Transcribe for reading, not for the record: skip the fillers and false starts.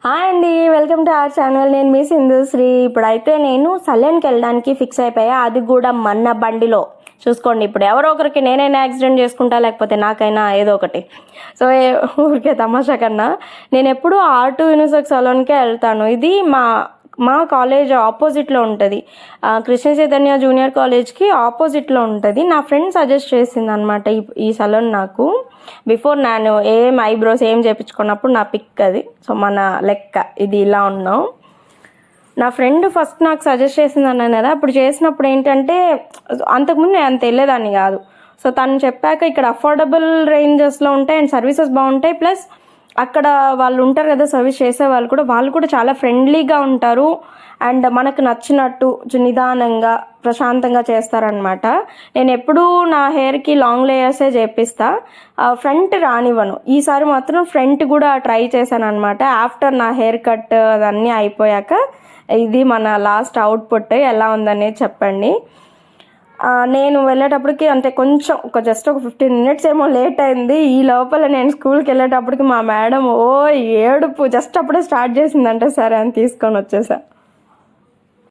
Hi అండి, welcome to our channel. నేను మీ సింధుశ్రీ. ఇప్పుడైతే నేను సలూన్కి వెళ్ళడానికి ఫిక్స్ అయిపోయా, అది కూడా మన బండిలో. చూసుకోండి, ఇప్పుడు ఎవరో ఒకరికి నేనైనా యాక్సిడెంట్ చేసుకుంటా, లేకపోతే నాకైనా ఏదో ఒకటి. సో ఊరికే తమాషా కన్నా నేను ఎప్పుడు ఆర్ట్ యూనిసెక్స్ సలూన్కే వెళ్తాను. ఇది మా కాలేజ్ ఆపోజిట్లో ఉంటుంది, కృష్ణ చైతన్య జూనియర్ కాలేజ్కి ఆపోజిట్లో ఉంటుంది. నా ఫ్రెండ్ సజెస్ట్ చేసింది అనమాట ఈ సలూన్ నాకు. బిఫోర్ నేను ఏం ఐబ్రోస్ ఏం చేయించుకున్నప్పుడు నా పిక్ అది. సో మన లెక్క ఇది ఇలా ఉన్నాం. నా ఫ్రెండ్ ఫస్ట్ నాకు సజెస్ట్ చేసింది అన్నాను కదా, అప్పుడు చేసినప్పుడు ఏంటంటే అంతకుముందు నేను అంత వెళ్ళేదాన్ని కాదు. సో తను చెప్పాక ఇక్కడ అఫోర్డబుల్ రేంజెస్లో ఉంటాయి అండ్ సర్వీసెస్ బాగుంటాయి. ప్లస్ అక్కడ వాళ్ళు ఉంటారు కదా సర్వీస్ చేసే వాళ్ళు కూడా చాలా ఫ్రెండ్లీగా ఉంటారు అండ్ మనకు నచ్చినట్టు నిదానంగా ప్రశాంతంగా చేస్తారనమాట. నేను ఎప్పుడూ నా హెయిర్కి లాంగ్ లేయర్సే చేపిస్తా, ఫ్రంట్ రానివ్వను. ఈసారి మాత్రం ఫ్రంట్ కూడా ట్రై చేశాను అనమాట. ఆఫ్టర్ నా హెయిర్ కట్ అదన్నీ అయిపోయాక ఇది మన లాస్ట్ అవుట్పుట్ ఎలా ఉందనేది చెప్పండి. నేను వెళ్ళేటప్పటికి అంటే కొంచెం జస్ట్ ఒక 15 minutes ఏమో లేట్ అయింది. ఈ లోపల నేను స్కూల్కి వెళ్ళేటప్పటికి మా మేడం ఏడుపు జస్ట్ అప్పుడే స్టార్ట్ చేసిందంటే సరే అని తీసుకొని వచ్చేసా.